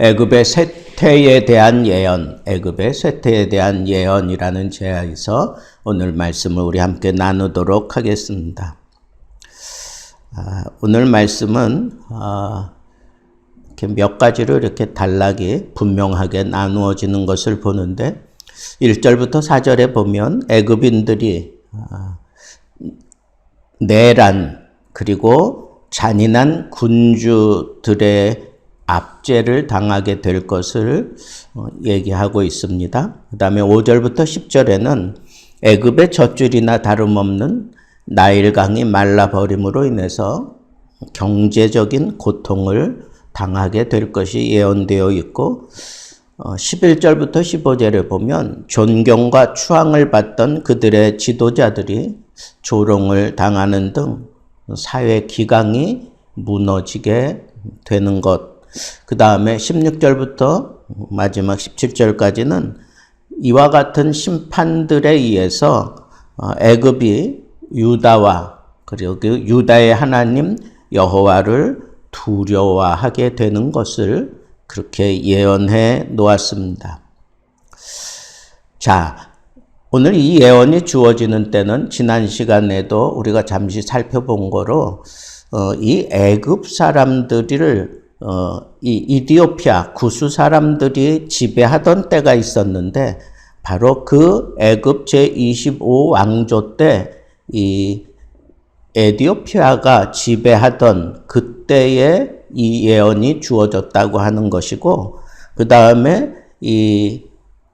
애굽의 쇠퇴에 대한 예언, 애굽의 쇠퇴에 대한 예언이라는 제야에서 오늘 말씀을 우리 함께 나누도록 하겠습니다. 오늘 말씀은 이렇게 몇 가지로 이렇게 단락이 분명하게 나누어지는 것을 보는데 1절부터 4절에 보면 애굽인들이 내란 그리고 잔인한 군주들의 압제를 당하게 될 것을 얘기하고 있습니다. 그 다음에 5절부터 10절에는 애굽의 젖줄이나 다름없는 나일강이 말라버림으로 인해서 경제적인 고통을 당하게 될 것이 예언되어 있고 11절부터 15절에 보면 존경과 추앙을 받던 그들의 지도자들이 조롱을 당하는 등 사회 기강이 무너지게 되는 것. 그 다음에 16절부터 마지막 17절까지는 이와 같은 심판들에 의해서 애굽이 유다와 그리고 그 유다의 하나님 여호와를 두려워하게 되는 것을 그렇게 예언해 놓았습니다. 자, 오늘 이 예언이 주어지는 때는 지난 시간에도 우리가 잠시 살펴본 거로 이 애굽 사람들을 이 이디오피아 구스 사람들이 지배하던 때가 있었는데 바로 그 애굽 제25왕조 때 이 에디오피아가 지배하던 그때에 이 예언이 주어졌다고 하는 것이고 그 다음에 이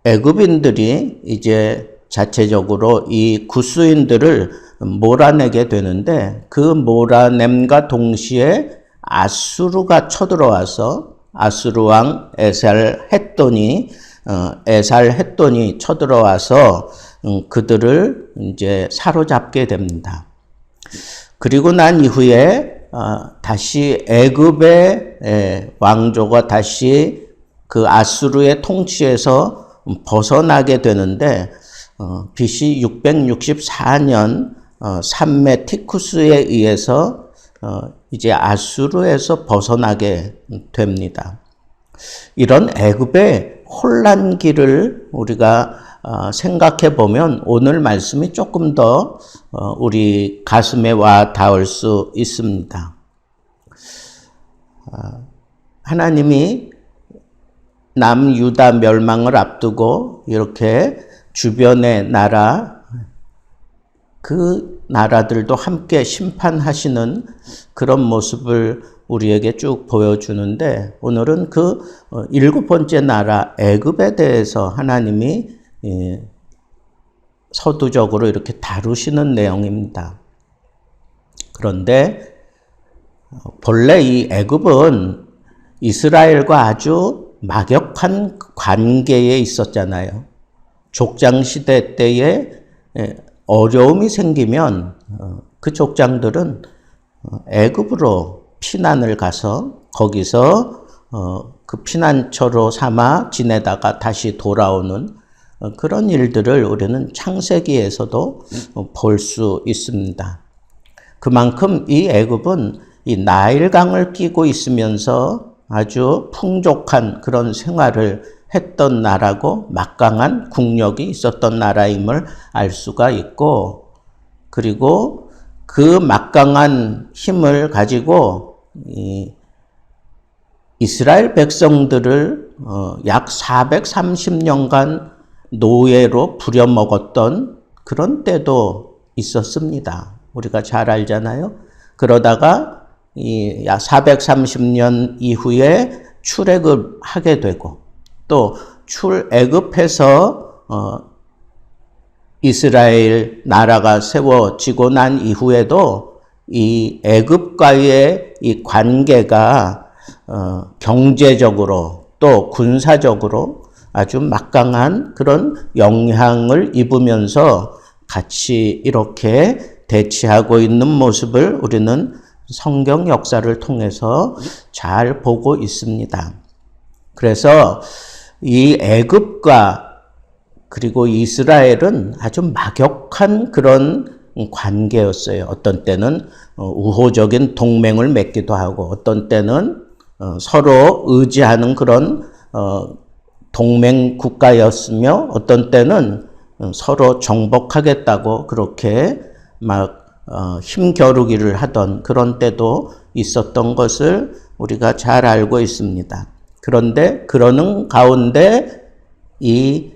애굽인들이 이제 자체적으로 이 구스인들을 몰아내게 되는데 그 몰아냄과 동시에 아수르가 쳐들어와서 아수르 왕 에살햇돈이 쳐들어와서 그들을 이제 사로잡게 됩니다. 그리고 난 이후에 다시 애굽의 왕조가 다시 그 아수르의 통치에서 벗어나게 되는데 BC 664년 삼메 티쿠스에 의해서 이제 아수르에서 벗어나게 됩니다. 이런 애굽의 혼란기를 우리가 생각해 보면 오늘 말씀이 조금 더 우리 가슴에 와 닿을 수 있습니다. 하나님이 남유다 멸망을 앞두고 이렇게 주변의 나라 그 나라들도 함께 심판하시는 그런 모습을 우리에게 쭉 보여주는데 오늘은 그 7번째 나라 애굽에 대해서 하나님이 서두적으로 이렇게 다루시는 내용입니다. 그런데 본래 이 애굽은 이스라엘과 아주 막역한 관계에 있었잖아요. 족장시대 때에 어려움이 생기면 그 족장들은 애굽으로 피난을 가서 거기서 그 피난처로 삼아 지내다가 다시 돌아오는 그런 일들을 우리는 창세기에서도 볼 수 있습니다. 그만큼 이 애굽은 이 나일강을 끼고 있으면서 아주 풍족한 그런 생활을 했던 나라고 막강한 국력이 있었던 나라임을 알 수가 있고 그리고 그 막강한 힘을 가지고 이스라엘 백성들을 약 430년간 노예로 부려먹었던 그런 때도 있었습니다. 우리가 잘 알잖아요. 그러다가 약 430년 이후에 출애굽 하게 되고 또 출애굽해서 이스라엘 나라가 세워지고 난 이후에도 이 애굽과의 이 관계가 경제적으로 또 군사적으로 아주 막강한 그런 영향을 입으면서 같이 이렇게 대치하고 있는 모습을 우리는 성경 역사를 통해서 잘 보고 있습니다. 그래서 이 애굽과 그리고 이스라엘은 아주 막역한 그런 관계였어요. 어떤 때는 우호적인 동맹을 맺기도 하고 어떤 때는 서로 의지하는 그런 동맹 국가였으며 어떤 때는 서로 정복하겠다고 그렇게 막 힘겨루기를 하던 그런 때도 있었던 것을 우리가 잘 알고 있습니다. 그런데 그러는 가운데 이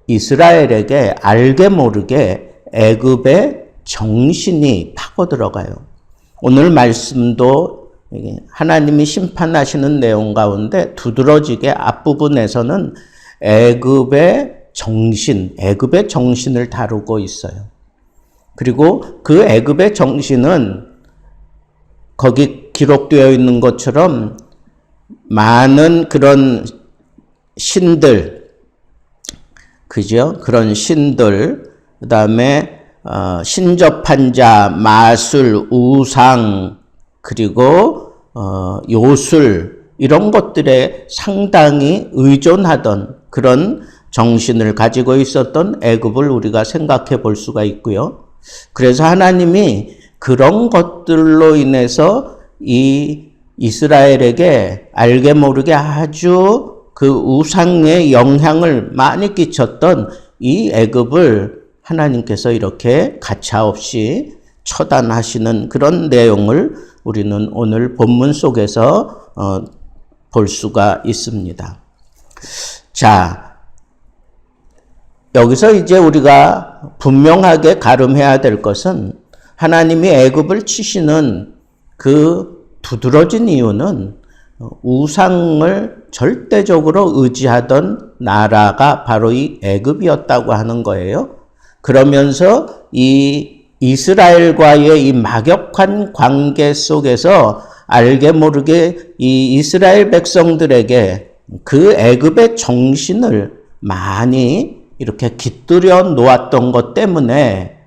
이스라엘에게 알게 모르게 애굽의 정신이 파고 들어가요. 오늘 말씀도 하나님이 심판하시는 내용 가운데 두드러지게 앞부분에서는 애굽의 정신을 다루고 있어요. 그리고 그 애굽의 정신은 거기 기록되어 있는 것처럼 많은 그런 신들, 그죠? 그런 신들, 그 다음에 신접한 자, 마술, 우상, 그리고 요술 이런 것들에 상당히 의존하던 그런 정신을 가지고 있었던 애굽을 우리가 생각해 볼 수가 있고요. 그래서 하나님이 그런 것들로 인해서 이 이스라엘에게 알게 모르게 아주 그 우상의 영향을 많이 끼쳤던 이 애굽을 하나님께서 이렇게 가차없이 처단하시는 그런 내용을 우리는 오늘 본문 속에서 볼 수가 있습니다. 자, 여기서 이제 우리가 분명하게 가름해야 될 것은 하나님이 애굽을 치시는 그 두드러진 이유는 우상을 절대적으로 의지하던 나라가 바로 이 애굽이었다고 하는 거예요. 그러면서 이 이스라엘과의 이 막역한 관계 속에서 알게 모르게 이 이스라엘 백성들에게 그 애굽의 정신을 많이 이렇게 깃들여 놓았던 것 때문에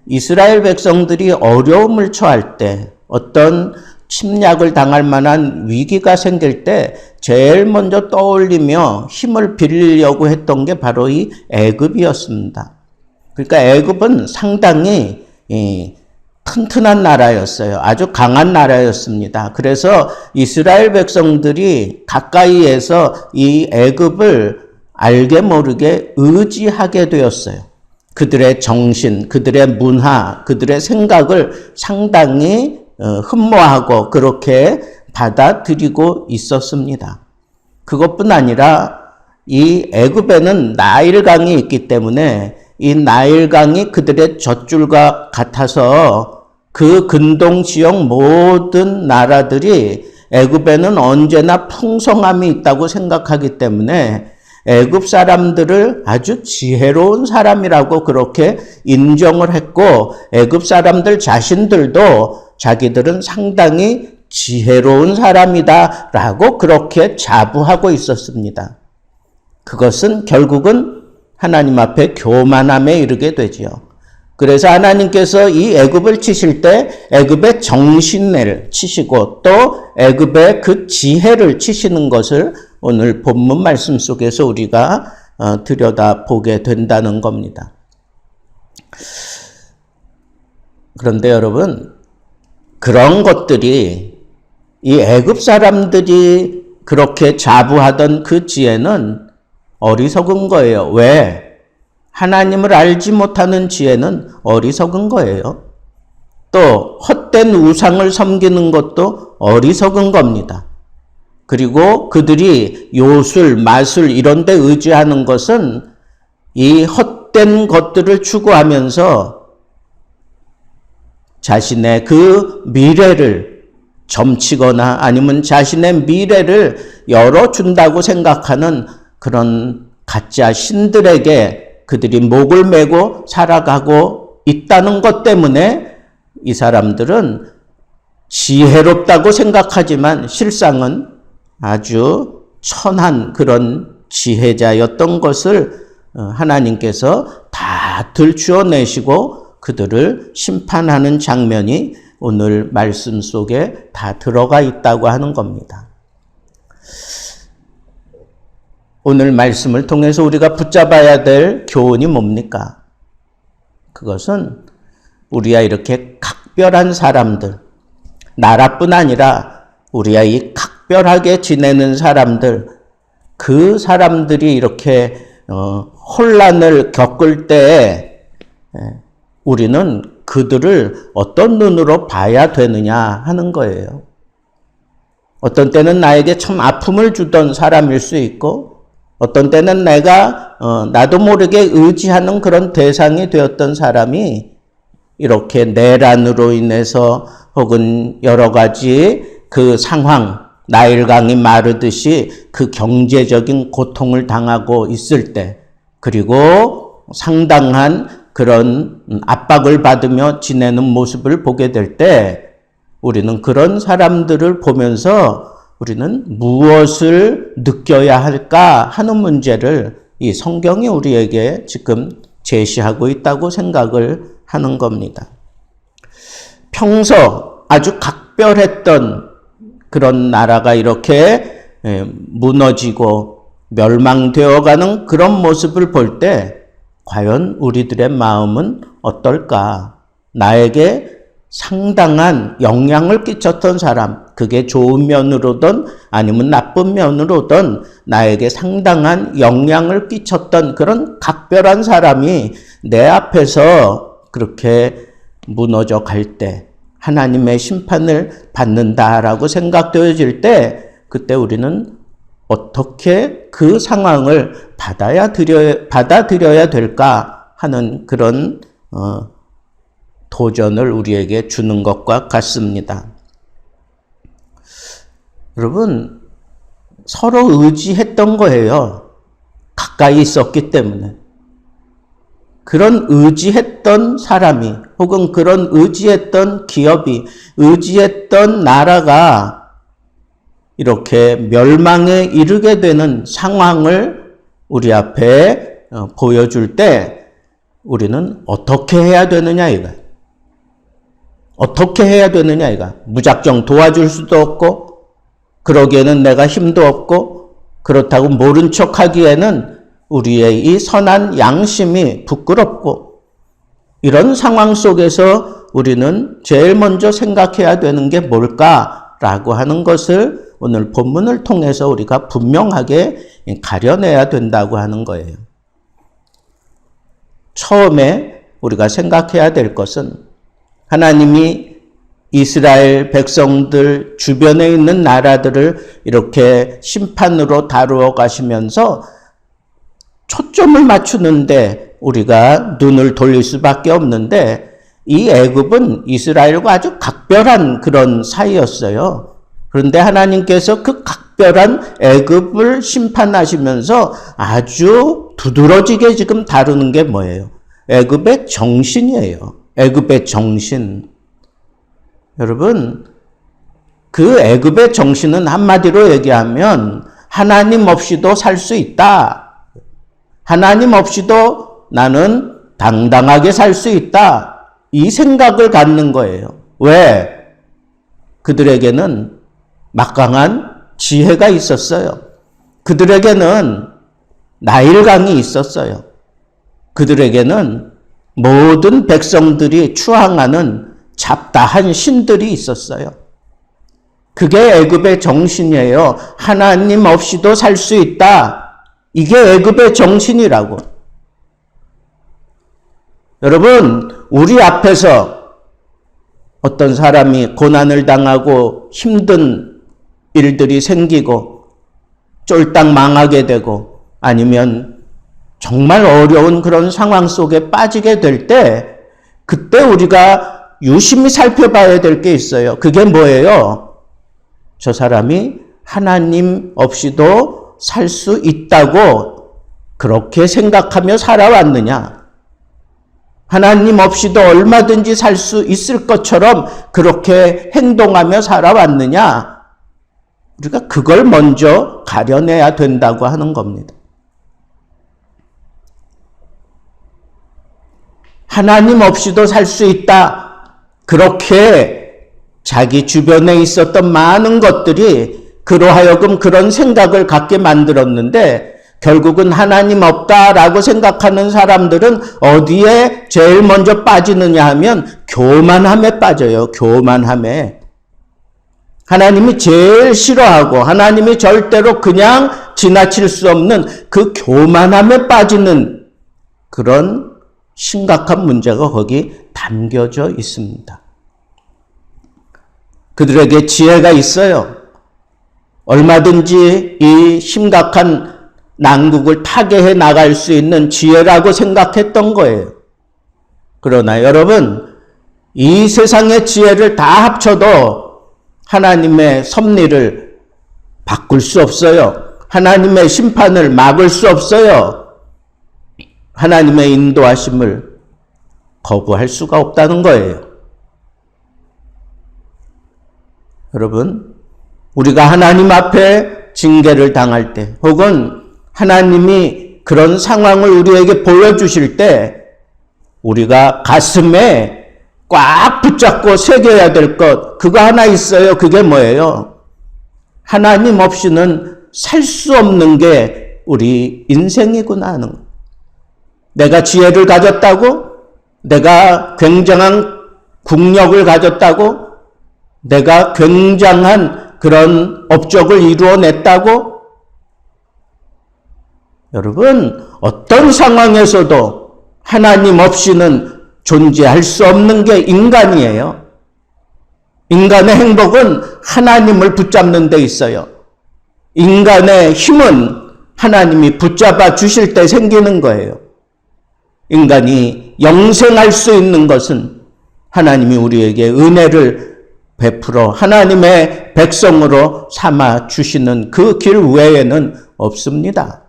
이스라엘 백성들이 어려움을 처할 때 어떤 침략을 당할 만한 위기가 생길 때 제일 먼저 떠올리며 힘을 빌리려고 했던 게 바로 이 애굽이었습니다. 그러니까 애굽은 상당히 튼튼한 나라였어요. 아주 강한 나라였습니다. 그래서 이스라엘 백성들이 가까이에서 이 애굽을 알게 모르게 의지하게 되었어요. 그들의 정신, 그들의 문화, 그들의 생각을 상당히 흠모하고 그렇게 받아들이고 있었습니다. 그것뿐 아니라 이 애굽에는 나일강이 있기 때문에 이 나일강이 그들의 젖줄과 같아서 그 근동 지역 모든 나라들이 애굽에는 언제나 풍성함이 있다고 생각하기 때문에 애굽 사람들을 아주 지혜로운 사람이라고 그렇게 인정을 했고 애굽 사람들 자신들도 자기들은 상당히 지혜로운 사람이다라고 그렇게 자부하고 있었습니다. 그것은 결국은 하나님 앞에 교만함에 이르게 되지요. 그래서 하나님께서 이 애굽을 치실 때 애굽의 정신을 치시고 또 애굽의 그 지혜를 치시는 것을 오늘 본문 말씀 속에서 우리가 들여다보게 된다는 겁니다. 그런데 여러분, 그런 것들이 이 애굽 사람들이 그렇게 자부하던 그 지혜는 어리석은 거예요. 왜? 하나님을 알지 못하는 지혜는 어리석은 거예요. 또 헛된 우상을 섬기는 것도 어리석은 겁니다. 그리고 그들이 요술, 마술 이런 데 의지하는 것은 이 헛된 것들을 추구하면서 자신의 그 미래를 점치거나 아니면 자신의 미래를 열어준다고 생각하는 그런 가짜 신들에게 그들이 목을 메고 살아가고 있다는 것 때문에 이 사람들은 지혜롭다고 생각하지만 실상은 아주 천한 그런 지혜자였던 것을 하나님께서 다 들추어내시고 그들을 심판하는 장면이 오늘 말씀 속에 다 들어가 있다고 하는 겁니다. 오늘 말씀을 통해서 우리가 붙잡아야 될 교훈이 뭡니까? 그것은 우리가 이렇게 각별한 사람들, 나라뿐 아니라 우리와 이 각별하게 지내는 사람들, 그 사람들이 이렇게 혼란을 겪을 때 우리는 그들을 어떤 눈으로 봐야 되느냐 하는 거예요. 어떤 때는 나에게 참 아픔을 주던 사람일 수 있고, 어떤 때는 내가 나도 모르게 의지하는 그런 대상이 되었던 사람이 이렇게 내란으로 인해서 혹은 여러 가지 그 상황, 나일강이 마르듯이 그 경제적인 고통을 당하고 있을 때, 그리고 상당한 그런 압박을 받으며 지내는 모습을 보게 될 때, 우리는 그런 사람들을 보면서 우리는 무엇을 느껴야 할까 하는 문제를 이 성경이 우리에게 지금 제시하고 있다고 생각을 하는 겁니다. 평소 아주 각별했던 그런 나라가 이렇게 무너지고 멸망되어가는 그런 모습을 볼 때 과연 우리들의 마음은 어떨까? 나에게 상당한 영향을 끼쳤던 사람, 그게 좋은 면으로든 아니면 나쁜 면으로든 나에게 상당한 영향을 끼쳤던 그런 각별한 사람이 내 앞에서 그렇게 무너져 갈 때, 하나님의 심판을 받는다라고 생각되어질 때, 그때 우리는 어떻게 그 상황을 받아들여야 될까 하는 그런 도전을 우리에게 주는 것과 같습니다. 여러분, 서로 의지했던 거예요. 가까이 있었기 때문에. 그런 의지했던 사람이, 혹은 그런 의지했던 기업이, 의지했던 나라가 이렇게 멸망에 이르게 되는 상황을 우리 앞에 보여줄 때 우리는 어떻게 해야 되느냐 이거야. 어떻게 해야 되느냐 이거야. 무작정 도와줄 수도 없고, 그러기에는 내가 힘도 없고, 그렇다고 모른 척하기에는 우리의 이 선한 양심이 부끄럽고, 이런 상황 속에서 우리는 제일 먼저 생각해야 되는 게 뭘까라고 하는 것을 오늘 본문을 통해서 우리가 분명하게 가려내야 된다고 하는 거예요. 처음에 우리가 생각해야 될 것은 하나님이 이스라엘 백성들 주변에 있는 나라들을 이렇게 심판으로 다루어 가시면서 초점을 맞추는데 우리가 눈을 돌릴 수밖에 없는데, 이 애굽은 이스라엘과 아주 각별한 그런 사이였어요. 그런데 하나님께서 그 각별한 애굽을 심판하시면서 아주 두드러지게 지금 다루는 게 뭐예요? 애굽의 정신이에요. 애굽의 정신. 여러분, 그 애굽의 정신은 한마디로 얘기하면 하나님 없이도 살 수 있다. 하나님 없이도 나는 당당하게 살 수 있다. 이 생각을 갖는 거예요. 왜? 그들에게는 막강한 지혜가 있었어요. 그들에게는 나일강이 있었어요. 그들에게는 모든 백성들이 추앙하는 잡다한 신들이 있었어요. 그게 애굽의 정신이에요. 하나님 없이도 살 수 있다. 이게 애굽의 정신이라고. 여러분, 우리 앞에서 어떤 사람이 고난을 당하고 힘든 일들이 생기고 쫄딱 망하게 되고 아니면 정말 어려운 그런 상황 속에 빠지게 될 때, 그때 우리가 유심히 살펴봐야 될 게 있어요. 그게 뭐예요? 저 사람이 하나님 없이도 살 수 있다고 그렇게 생각하며 살아왔느냐? 하나님 없이도 얼마든지 살 수 있을 것처럼 그렇게 행동하며 살아왔느냐? 우리가 그걸 먼저 가려내야 된다고 하는 겁니다. 하나님 없이도 살 수 있다. 그렇게 자기 주변에 있었던 많은 것들이 그로 하여금 그런 생각을 갖게 만들었는데, 결국은 하나님 없다라고 생각하는 사람들은 어디에 제일 먼저 빠지느냐 하면 교만함에 빠져요. 교만함에. 하나님이 제일 싫어하고 하나님이 절대로 그냥 지나칠 수 없는 그 교만함에 빠지는 그런 심각한 문제가 거기 담겨져 있습니다. 그들에게 지혜가 있어요. 얼마든지 이 심각한 난국을 타개해 나갈 수 있는 지혜라고 생각했던 거예요. 그러나 여러분, 이 세상의 지혜를 다 합쳐도 하나님의 섭리를 바꿀 수 없어요. 하나님의 심판을 막을 수 없어요. 하나님의 인도하심을 거부할 수가 없다는 거예요. 여러분, 우리가 하나님 앞에 징계를 당할 때 혹은 하나님이 그런 상황을 우리에게 보여주실 때 우리가 가슴에 꽉 붙잡고 새겨야 될 것, 그거 하나 있어요. 그게 뭐예요? 하나님 없이는 살 수 없는 게 우리 인생이구나 하는 거. 내가 지혜를 가졌다고? 내가 굉장한 국력을 가졌다고? 내가 굉장한 그런 업적을 이루어냈다고? 여러분, 어떤 상황에서도 하나님 없이는 존재할 수 없는 게 인간이에요. 인간의 행복은 하나님을 붙잡는 데 있어요. 인간의 힘은 하나님이 붙잡아 주실 때 생기는 거예요. 인간이 영생할 수 있는 것은 하나님이 우리에게 은혜를 베풀어 하나님의 백성으로 삼아 주시는 그 길 외에는 없습니다.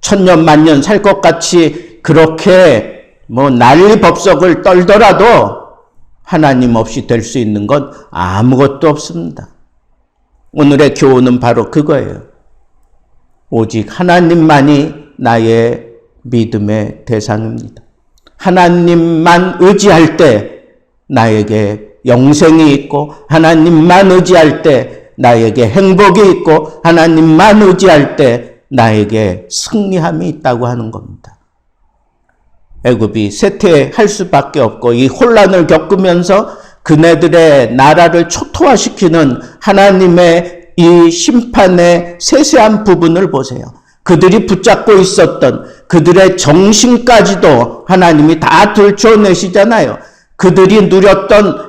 천년 만년 살 것 같이 그렇게 난리법석을 떨더라도 하나님 없이 될 수 있는 건 아무것도 없습니다. 오늘의 교훈은 바로 그거예요. 오직 하나님만이 나의 믿음의 대상입니다. 하나님만 의지할 때 나에게 영생이 있고, 하나님만 의지할 때 나에게 행복이 있고, 하나님만 의지할 때 나에게 승리함이 있다고 하는 겁니다. 애굽이 쇠퇴할 수밖에 없고 이 혼란을 겪으면서 그네들의 나라를 초토화시키는 하나님의 이 심판의 세세한 부분을 보세요. 그들이 붙잡고 있었던 그들의 정신까지도 하나님이 다 들춰내시잖아요. 그들이 누렸던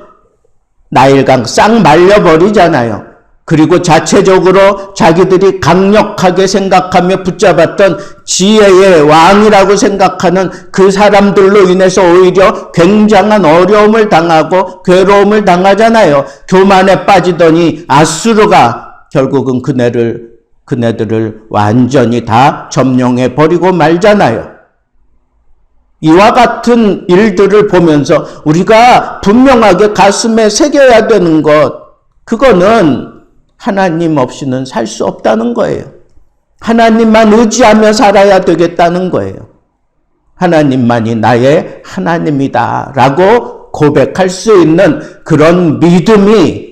나일강 싹 말려버리잖아요. 그리고 자체적으로 자기들이 강력하게 생각하며 붙잡았던 지혜의 왕이라고 생각하는 그 사람들로 인해서 오히려 굉장한 어려움을 당하고 괴로움을 당하잖아요. 교만에 빠지더니 아수르가 결국은 그네들을 완전히 다 점령해 버리고 말잖아요. 이와 같은 일들을 보면서 우리가 분명하게 가슴에 새겨야 되는 것, 그거는 하나님 없이는 살 수 없다는 거예요. 하나님만 의지하며 살아야 되겠다는 거예요. 하나님만이 나의 하나님이다 라고 고백할 수 있는 그런 믿음이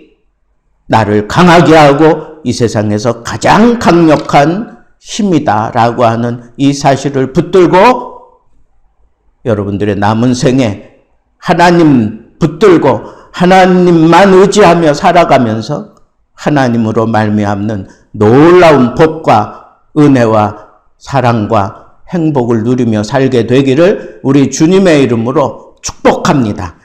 나를 강하게 하고 이 세상에서 가장 강력한 힘이다 라고 하는 이 사실을 붙들고 여러분들의 남은 생에 하나님 붙들고 하나님만 의지하며 살아가면서 하나님으로 말미암는 놀라운 복과 은혜와 사랑과 행복을 누리며 살게 되기를 우리 주님의 이름으로 축복합니다.